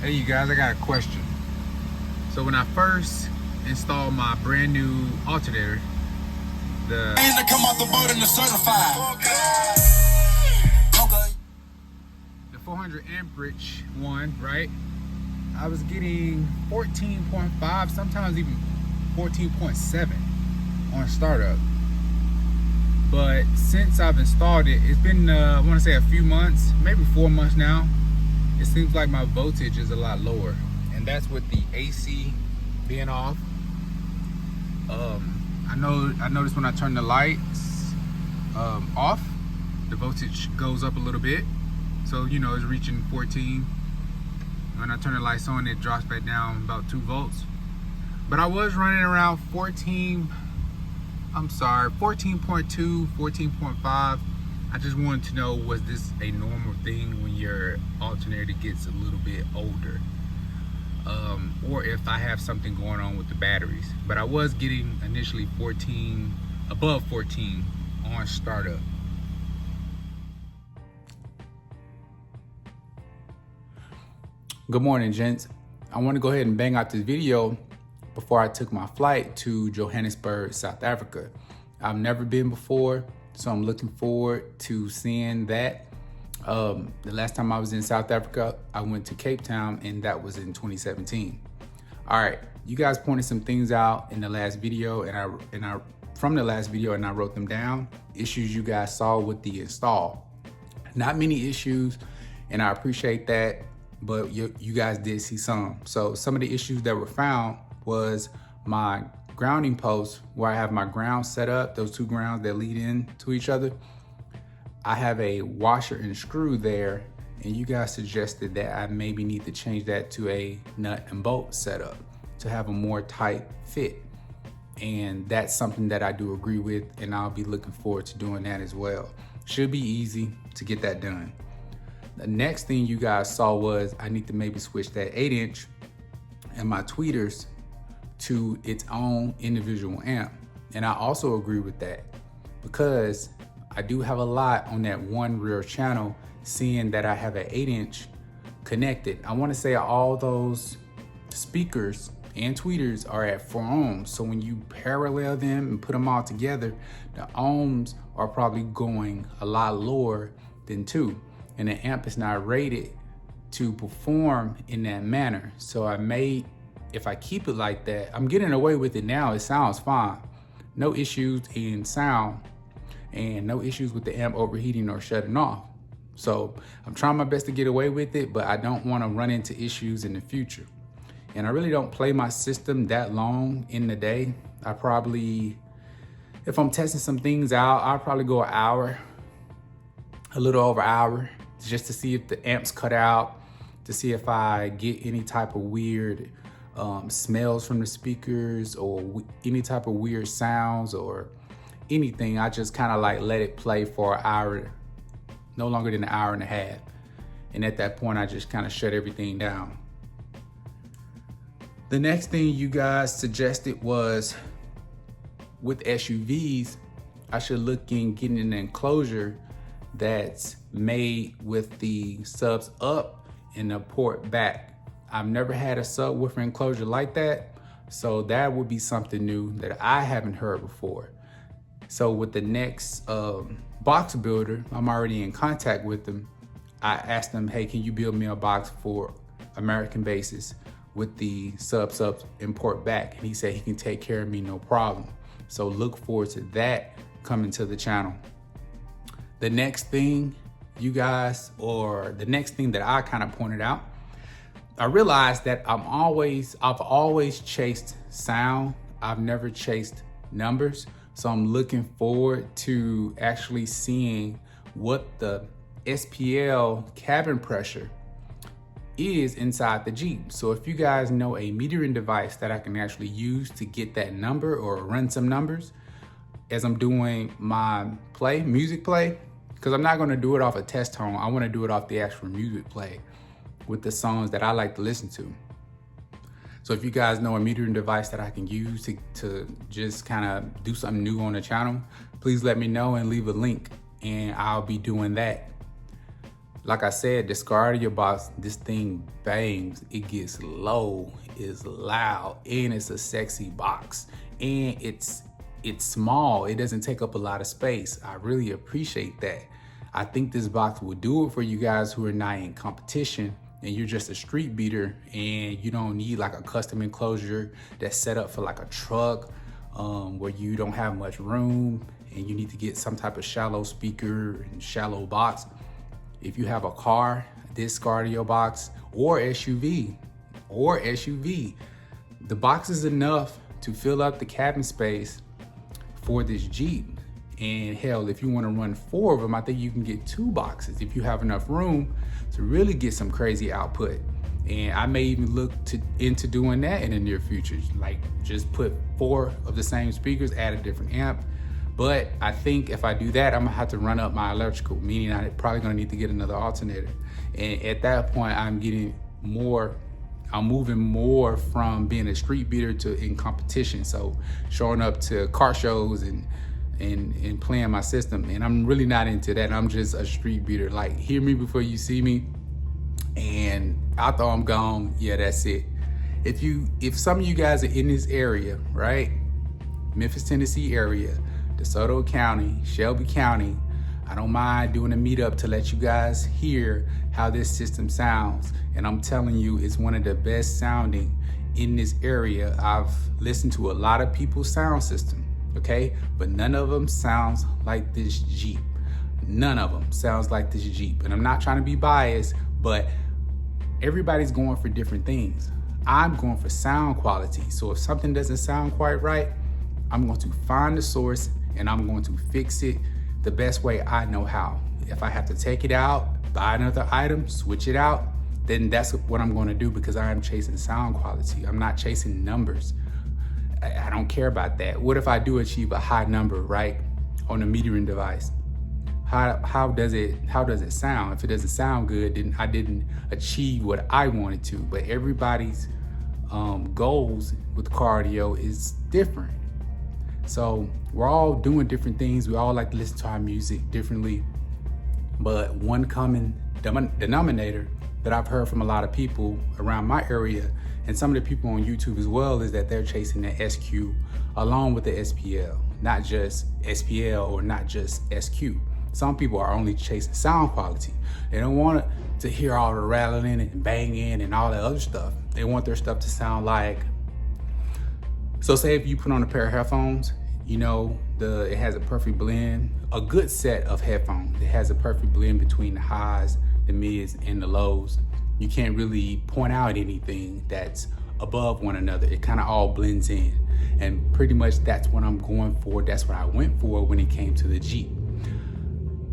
Hey you guys, I got a question. So when I first installed my brand new alternator, the 400 amperage one, right? I was getting 14.5, sometimes even 14.7 on startup. But since I've installed it, it's been I want to say a few months, maybe 4 months now. It seems like my voltage is a lot lower, and that's with the AC being off. I noticed when I turn the lights off, the voltage goes up a little bit. So you know, it's reaching 14. When I turn the lights on, it drops back down about 2 volts. But I was running around 14.2, 14.5. I just wanted to know, was this a normal thing when your alternator gets a little bit older? Or if I have something going on with the batteries. But I was getting initially above 14 on startup. Good morning, gents. I want to go ahead and bang out this video before I took my flight to Johannesburg, South Africa. I've never been before, so I'm looking forward to seeing that. The last time I was in South Africa, I went to Cape Town, and that was in 2017. All right, you guys pointed some things out in the last video, and I wrote them down. Issues you guys saw with the install. Not many issues, and I appreciate that, but you guys did see some. So some of the issues that were found was my grounding post, where I have my ground set up, those 2 grounds that lead into each other. I have a washer and screw there, and you guys suggested that I maybe need to change that to a nut and bolt setup to have a more tight fit. And that's something that I do agree with, and I'll be looking forward to doing that as well. Should be easy to get that done. The next thing you guys saw was I need to maybe switch that 8-inch and my tweeters to its own individual amp. And I also agree with that, because I do have a lot on that one rear channel, seeing that I have an 8-inch connected. I want to say all those speakers and tweeters are at 4 ohms. So when you parallel them and put them all together, the ohms are probably going a lot lower than 2. And the amp is not rated to perform in that manner. So if I keep it like that, I'm getting away with it now. It sounds fine. No issues in sound, and no issues with the amp overheating or shutting off. So I'm trying my best to get away with it, but I don't want to run into issues in the future. And I really don't play my system that long in the day. I probably, if I'm testing some things out, I'll probably go an hour, a little over an hour, just to see if the amps cut out, to see if I get any type of weird smells from the speakers, or any type of weird sounds or anything. I just kind of like let it play for an hour, no longer than an hour and a half. And at that point, I just kind of shut everything down. The next thing you guys suggested was, with SUVs, I should look in getting an enclosure that's made with the subs up and the port back. I've never had a subwoofer enclosure like that, so that would be something new that I haven't heard before. So with the next box builder, I'm already in contact with them. I asked them, hey, can you build me a box for American basis with the subs and port back? And he said he can take care of me, no problem. So look forward to that coming to the channel. The next thing you guys, or the next thing that I kind of pointed out, I realized that I've always chased sound. I've never chased numbers. So I'm looking forward to actually seeing what the SPL cabin pressure is inside the Jeep. So if you guys know a metering device that I can actually use to get that number or run some numbers as I'm doing my music play, because I'm not going to do it off a test tone. I want to do it off the actual music play with the songs that I like to listen to. So if you guys know a metering device that I can use to just kind of do something new on the channel, please let me know and leave a link, and I'll be doing that. Like I said, the Scardio box, this thing bangs. It gets low, it's loud, and it's a sexy box. And it's small. It doesn't take up a lot of space. I really appreciate that. I think this box will do it for you guys who are not in competition and you're just a street beater and you don't need like a custom enclosure that's set up for like a truck where you don't have much room and you need to get some type of shallow speaker and shallow box. If you have a car, this Scardio box, or SUV, the box is enough to fill up the cabin space for this Jeep. And hell, if you want to run 4 of them, I think you can get 2 boxes if you have enough room to really get some crazy output. And I may even look into doing that in the near future, like just put 4 of the same speakers, add a different amp. But I think if I do that, I'm gonna have to run up my electrical, meaning I'm probably gonna need to get another alternator. And at that point, I'm moving more from being a street beater to in competition. So showing up to car shows and playing my system. And I'm really not into that. I'm just a street beater. Like, hear me before you see me. And after I'm gone, yeah, that's it. If some of you guys are in this area, right? Memphis, Tennessee area, DeSoto County, Shelby County, I don't mind doing a meetup to let you guys hear how this system sounds. And I'm telling you, it's one of the best sounding in this area. I've listened to a lot of people's sound system, okay? But none of them sounds like this Jeep. None of them sounds like this Jeep. And I'm not trying to be biased, but everybody's going for different things. I'm going for sound quality. So if something doesn't sound quite right, I'm going to find the source and I'm going to fix it the best way I know how. If I have to take it out, buy another item, switch it out, then that's what I'm going to do, because I am chasing sound quality. I'm not chasing numbers. I don't care about that. What if I do achieve a high number, right, on a metering device? How does it sound? If it doesn't sound good, then I didn't achieve what I wanted to. But everybody's goals with cardio is different. So we're all doing different things. We all like to listen to our music differently. But one common denominator that I've heard from a lot of people around my area and some of the people on YouTube as well is that they're chasing the SQ along with the SPL, not just SPL or not just SQ. Some people are only chasing sound quality. They don't want to hear all the rattling and banging and all that other stuff. They want their stuff to sound like, so say if you put on a pair of headphones, you know, it has a perfect blend, a good set of headphones. It has a perfect blend between the highs, the mids, and the lows. You can't really point out anything that's above one another. It kind of all blends in. And pretty much that's what I'm going for. That's what I went for when it came to the Jeep.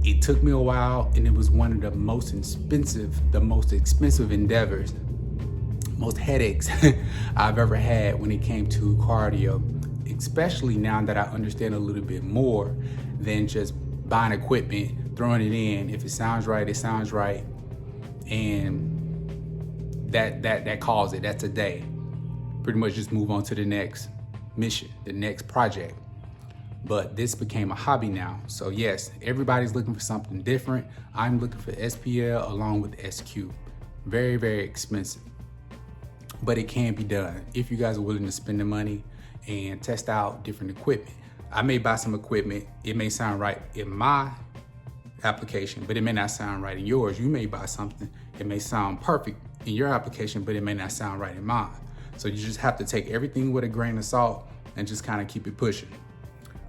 It took me a while, and it was one of the most expensive endeavors, most headaches I've ever had when it came to cardio, especially now that I understand a little bit more than just buying equipment, throwing it in. If it sounds right, it sounds right. And that calls it, that's a day. Pretty much just move on to the next mission, the next project. But this became a hobby now. So yes, everybody's looking for something different. I'm looking for SPL along with SQ. Very, very expensive. But it can be done if you guys are willing to spend the money and test out different equipment. I may buy some equipment. It may sound right in my application, but it may not sound right in yours. You may buy something. It may sound perfect in your application, but it may not sound right in mine. So you just have to take everything with a grain of salt and just kind of keep it pushing.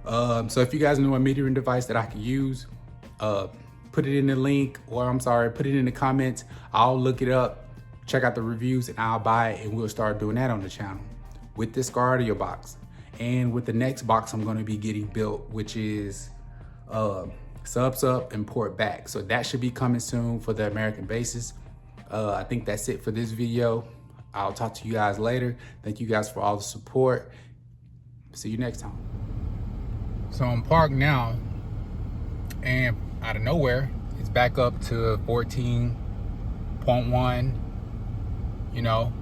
So if you guys know a metering device that I could use, put it in the link, or put it in the comments. I'll look it up, check out the reviews, and I'll buy it, and we'll start doing that on the channel with this Scardio box. And with the next box I'm gonna be getting built, which is subs up and port back. So that should be coming soon for the American bases. I think that's it for this video. I'll talk to you guys later. Thank you guys for all the support. See you next time. So I'm parked now, and out of nowhere, it's back up to 14.1, you know,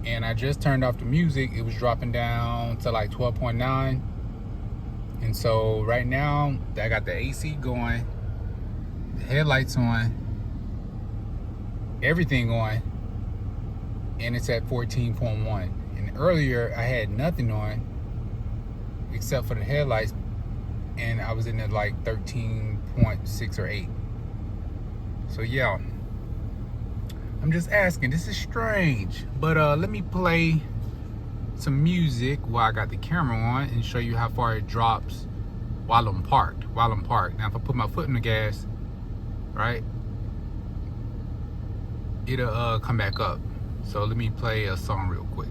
and I just turned off the music. It was dropping down to like 12.9. And so right now I got the AC going, the headlights on, everything on, and it's at 14.1. And earlier I had nothing on except for the headlights, and I was in at like 13.6 or 8. So yeah, I'm just asking. This is strange, but let me play some music while I got the camera on and show you how far it drops while I'm parked. Now if I put my foot in the gas, right, it'll come back up. So let me play a song real quick.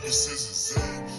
scissors,